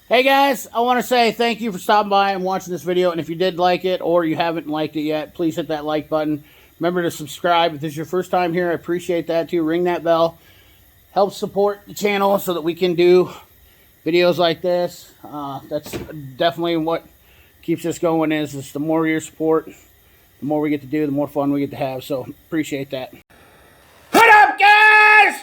Hey guys, I want to say thank you for stopping by and watching this video. And if you did like it or you haven't liked it yet, please hit that like button. Remember to subscribe. If this is your first time here, I appreciate that too. Ring that bell. Help support the channel so that we can do videos like this. That's definitely what keeps us going is the more your support, the more we get to do, the more fun we get to have. So appreciate that. What up, guys?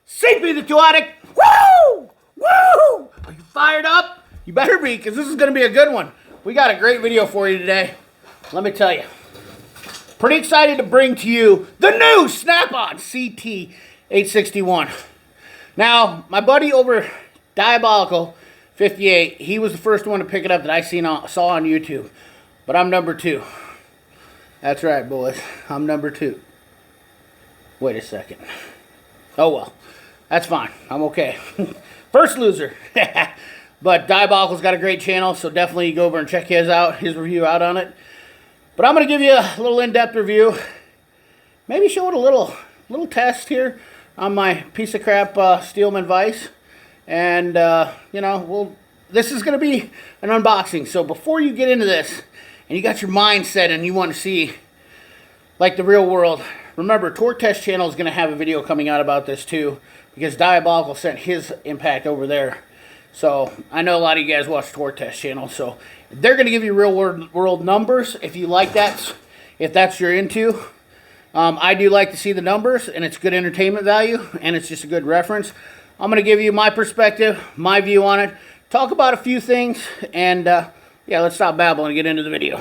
CP the Chaotic. Woo! Woo! Are you fired up? You better be, because this is going to be a good one. We got a great video for you today. Let me tell you. Pretty excited to bring to you the new Snap-on CT861. Now, my buddy over Diabolical 58, he was the first one to pick it up that I saw on YouTube. But I'm number 2. That's right, boys. I'm number 2. Wait a second. Oh, well. That's fine. I'm okay. First loser. But Diabolical's got a great channel, so definitely go over and check his review out on it. But I'm going to give you a little in-depth review. Maybe show it a little test here on my piece of crap Steelman vise. And, you know, this is going to be an unboxing. So before you get into this, and you got your mind set and you want to see, like, the real world, remember, Torque Test Channel is going to have a video coming out about this too, because Diabolical sent his impact over there. So I know a lot of you guys watch Torque Test Channel, so they're going to give you real world numbers if you like that, if that's you're into. I do like to see the numbers, and it's good entertainment value, and it's just a good reference. I'm going to give you my perspective, my view on it, talk about a few things, and yeah, let's stop babbling and get into the video.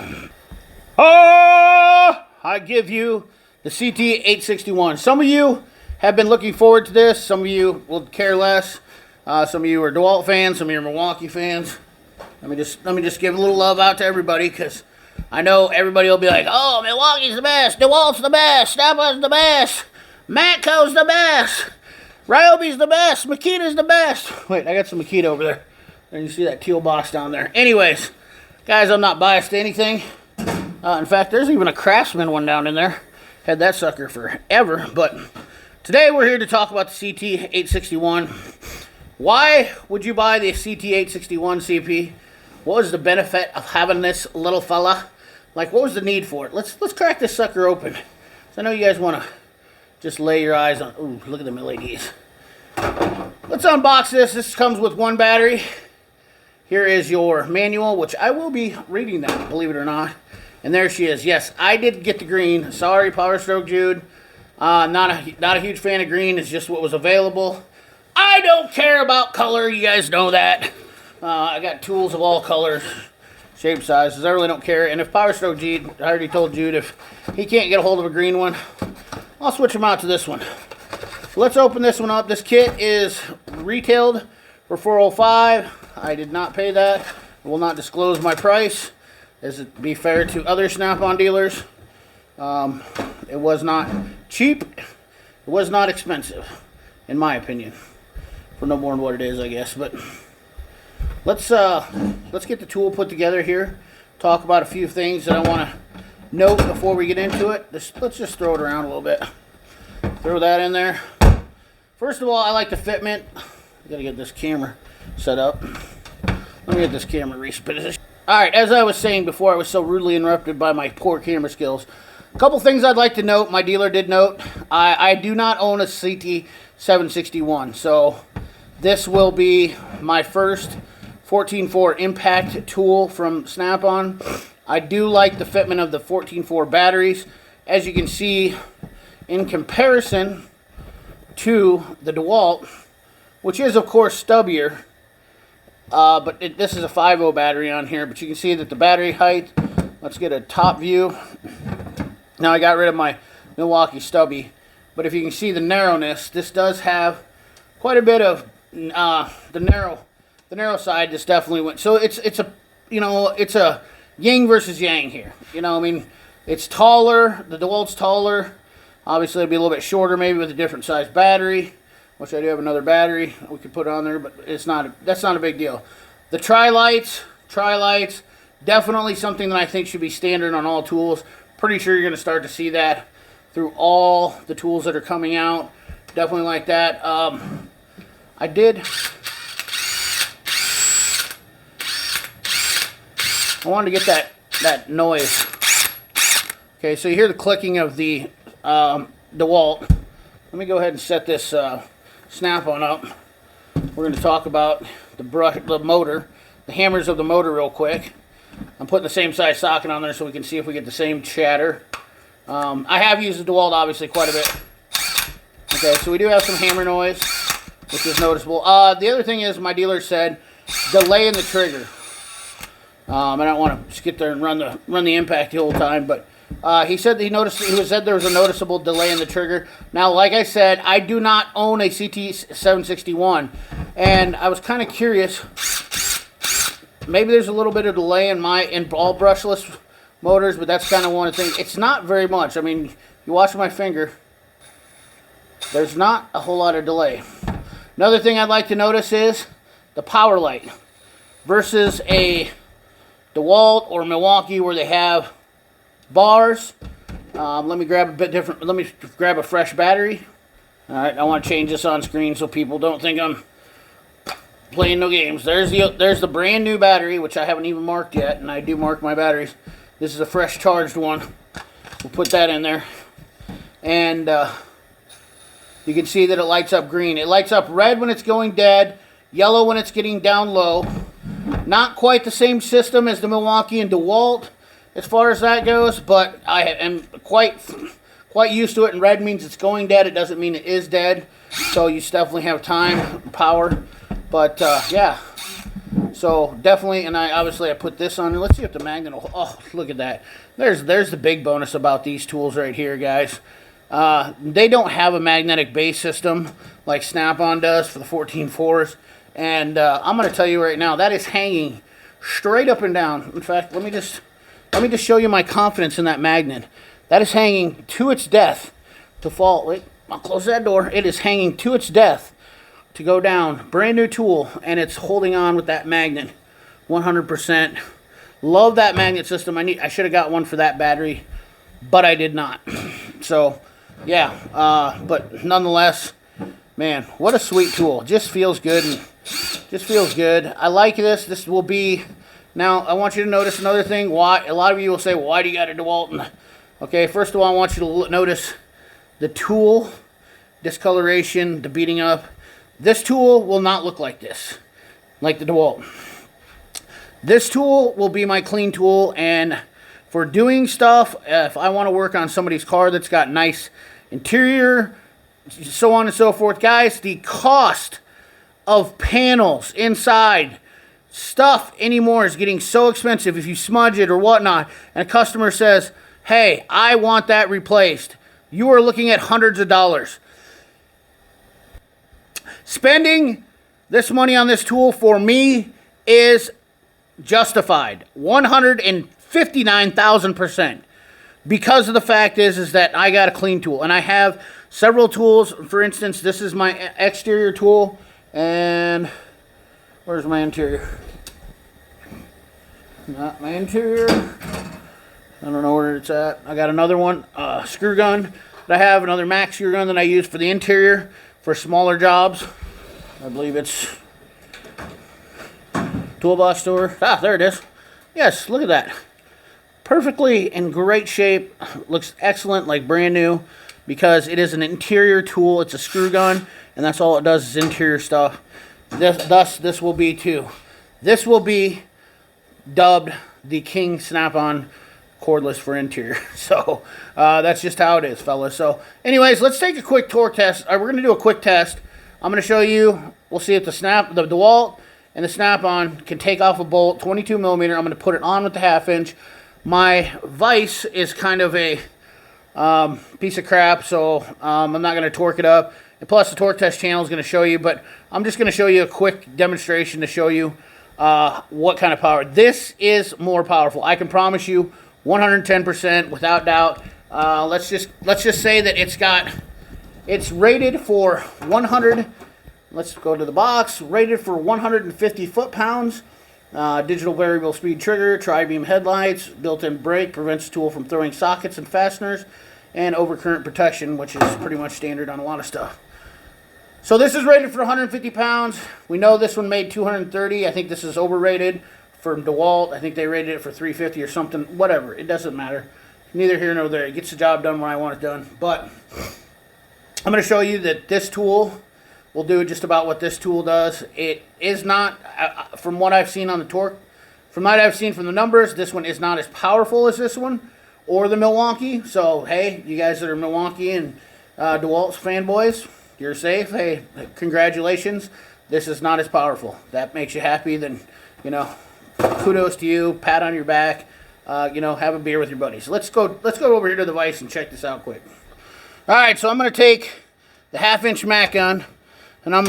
I give you the CT861. Some of you have been looking forward to this. Some of you will care less. Some of you are Dewalt fans. Some of you are Milwaukee fans. Let me just give a little love out to everybody, because I know everybody will be like, "Oh, Milwaukee's the best. Dewalt's the best. Snap-on's the best. Matco's the best. Ryobi's the best. Makita's the best." Wait, I got some Makita over there. And you see that teal box down there. Anyways, guys, I'm not biased to anything. In fact, there's even a Craftsman one down in there. Had that sucker forever. But today we're here to talk about the CT861. Why would you buy the CT861 CP? What was the benefit of having this little fella? Like, what was the need for it? Let's crack this sucker open. So I know you guys want to just lay your eyes on. Ooh, look at them LEDs. Let's unbox this. This comes with one battery. Here is your manual, which I will be reading that, believe it or not. And there she is. Yes, I did get the green. Sorry, Power Stroke Jude. Not a huge fan of green. It's just what was available. I don't care about color. You guys know that. I got tools of all colors, shape, sizes. I really don't care. And if Power Stroke Jude, I already told Jude, if he can't get a hold of a green one, I'll switch him out to this one. So let's open this one up. This kit is retailed for $405. I did not pay that. I will not disclose my price, as it be fair to other Snap-on dealers. It was not cheap. It was not expensive, in my opinion, for no more than what it is, I guess. But let's get the tool put together here. Talk about a few things that I want to note before we get into it. Let's just throw it around a little bit. Throw that in there. First of all, I like the fitment. I gotta get this camera set up. Let me get this camera repositioned. Alright, as I was saying before, I was so rudely interrupted by my poor camera skills. A couple things I'd like to note. My dealer did note. I do not own a CT761, so this will be my first 14.4 impact tool from Snap-on. I do like the fitment of the 14.4 batteries. As you can see, in comparison to the Dewalt, which is of course stubbier, but this is a 5.0 battery on here, but you can see that the battery height, let's get a top view. Now I got rid of my Milwaukee stubby, but if you can see the narrowness, this does have quite a bit of the narrow side. Just definitely went. So it's a, you know, it's a yin versus yang here. You know, I mean, it's taller. The DeWalt's taller. Obviously, it'd be a little bit shorter, maybe with a different size battery. Which I do have another battery we could put on there, but it's not. That's not a big deal. The tri-lights, definitely something that I think should be standard on all tools. Pretty sure you're going to start to see that through all the tools that are coming out. Definitely like that. I did I wanted to get that noise. Okay, so you hear the clicking of the DeWalt. Let me go ahead and set this snap-on up. We're going to talk about the motor, the hammers of the motor real quick. I'm putting the same size socket on there so we can see if we get the same chatter. I have used the DeWalt obviously quite a bit. Okay, so we do have some hammer noise, which is noticeable. The other thing is my dealer said delay in the trigger. I don't want to just get there and run the impact the whole time, but he said there was a noticeable delay in the trigger. Now, like I said, I do not own a CT761, and I was kind of curious. Maybe there's a little bit of delay in all brushless motors, but that's kind of one of the things. It's not very much. I mean, you watch my finger. There's not a whole lot of delay. Another thing I'd like to notice is the power light versus a DeWalt or Milwaukee where they have bars. Let me grab a bit different. Let me grab a fresh battery. All right, I want to change this on screen so people don't think I'm playing no games. There's the brand new battery, which I haven't even marked yet, and I do mark my batteries. This is a fresh charged one. We'll put that in there, and you can see that it lights up green. It lights up red when it's going dead, yellow when it's getting down low. Not quite the same system as the Milwaukee and DeWalt as far as that goes, but I am quite used to it. And red means it's going dead. It doesn't mean it is dead. So you definitely have time, power. But yeah, so definitely. And I put this on. Let's see if the magnet will. Oh, look at that. There's the big bonus about these tools right here, guys. They don't have a magnetic base system like Snap-on does for the 14.4s. And I'm going to tell you right now, that is hanging straight up and down. In fact, let me just show you my confidence in that magnet. That is hanging to its death to fall. Wait, I'll close that door. It is hanging to its death to go down. Brand new tool, and it's holding on with that magnet 100%. Love that magnet system. I should have got one for that battery, but I did not. So, yeah, but nonetheless, man, what a sweet tool. Just feels good. Just feels good. I like this. This will be... Now, I want you to notice another thing. Why? A lot of you will say, why do you got a DeWalt? Okay, first of all, I want you to notice the tool discoloration, the beating up. This tool will not look like this, like the DeWalt. This tool will be my clean tool, and for doing stuff, if I want to work on somebody's car that's got nice interior, so on and so forth. Guys, the cost of panels inside stuff anymore is getting so expensive. If you smudge it or whatnot, and a customer says, hey, I want that replaced, you are looking at hundreds of dollars. Spending this money on this tool for me is justified 159,000%, because of the fact is that I got a clean tool, and I have several tools. For instance, this is my exterior tool, and where's my interior? Not my interior. I don't know where it's at. I got another one, screw gun that I have, another Max screw gun that I use for the interior for smaller jobs. I believe it's toolbox store. Ah, there it is. Yes, look at that. Perfectly in great shape. Looks excellent, like brand new, because it is an interior tool. It's a screw gun, and that's all it does is interior stuff. This will be too. This will be dubbed the King Snap-on cordless for interior. So that's just how it is, fellas. So anyways, let's take a quick torque test. We're going to do a quick test. I'm going to show you. We'll see if the DeWalt and the Snap-on can take off a bolt, 22 millimeter. I'm going to put it on with the 1/2 inch. My vise is kind of a piece of crap, so I'm not going to torque it up. And plus, the torque test channel is going to show you, but I'm just going to show you a quick demonstration to show you what kind of power. This is more powerful. I can promise you 110% without doubt. Let's just say that it's rated for 100. Let's go to the box. Rated for 150 foot-pounds. Digital variable speed trigger, tri-beam headlights, built-in brake, prevents the tool from throwing sockets and fasteners, and overcurrent protection, which is pretty much standard on a lot of stuff. So this is rated for 150 pounds. We know this one made 230. I think this is overrated. from Dewalt. I think they rated it for $350 or something. Whatever, it doesn't matter. Neither here nor there. It gets the job done when I want it done. But I'm going to show you that this tool will do just about what this tool does. It is not, from what I've seen on the torque, from what I've seen from the numbers, this one is not as powerful as this one or the Milwaukee. So, hey, you guys that are Milwaukee and DeWalt fanboys, you're safe. Hey, congratulations. This is not as powerful. That makes you happy, then, you know, kudos to you. Pat on your back. You know, have a beer with your buddies. Let's go over here to the vise and check this out quick. All right, so I'm going to take the 1/2-inch Mac gun, and I'm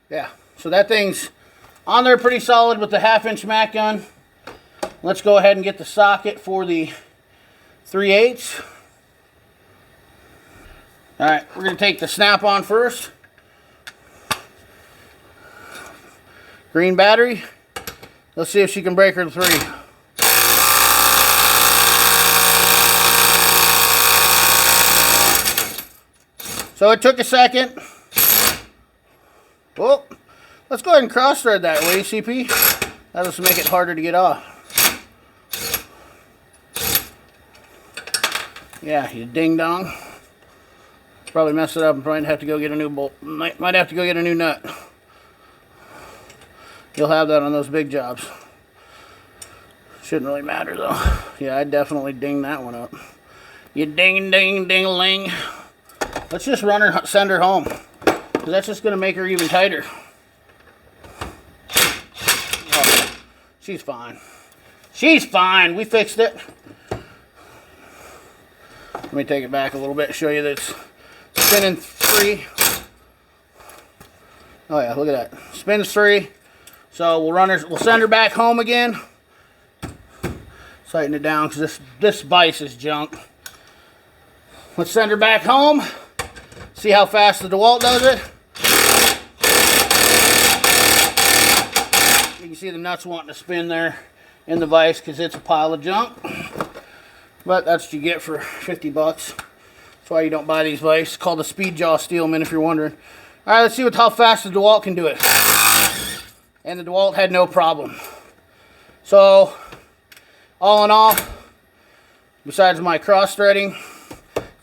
yeah, so that thing's on there pretty solid with the 1/2-inch Mac gun. Let's go ahead and get the socket for the 3/8. All right, we're going to take the snap-on first. Green battery. Let's see if she can break her 3. So it took a second. Well, let's go ahead and cross thread that way, CP. That'll just make it harder to get off. Yeah, you ding dong. Probably messed it up and probably have to go get a new bolt. Might have to go get a new nut. You'll have that on those big jobs. Shouldn't really matter though. Yeah, I definitely ding that one up. You ding ding ding a ling. Let's just send her home, because that's just gonna make her even tighter. Oh, she's fine. She's fine. We fixed it. Let me take it back a little bit, show you that it's spinning free. Oh yeah, look at that. Spins free. So we'll send her back home again. Tighten it down because this vise is junk. Let's send her back home. See how fast the Dewalt does it. You can see the nuts wanting to spin there in the vise because it's a pile of junk. But that's what you get for 50 bucks. That's why you don't buy these vices. It's called the Speed Jaw Steelman, if you're wondering. All right, let's see how fast the Dewalt can do it. And the Dewalt had no problem. So, all in all, besides my cross threading,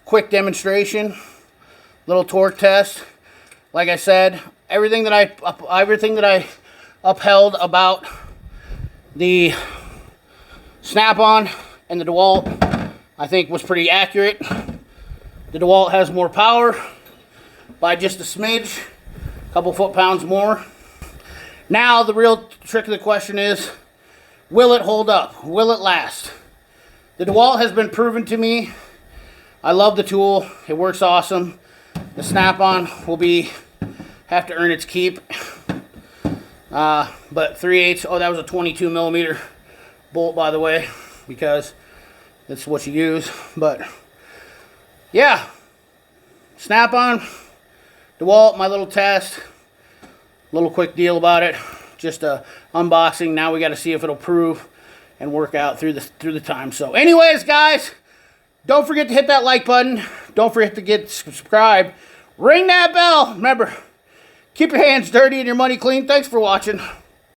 quick demonstration, little torque test. Like I said, everything that I upheld about the snap-on and the Dewalt, I think was pretty accurate. The Dewalt has more power by just a smidge, a couple foot-pounds more. Now the real trick of the question is, will it hold up? Will it last? The Dewalt has been proven to me. I love the tool. It works awesome. The snap-on will have to earn its keep. But 3/8, oh, that was a 22 millimeter bolt, by the way, because that's what you use. But yeah, snap-on, DeWalt, my little test, little quick deal about it, just a unboxing. Now we got to see if it'll prove and work out through the time. So anyways, guys, don't forget to hit that like button. Don't forget to subscribe. Ring that bell. Remember, keep your hands dirty and your money clean. Thanks for watching.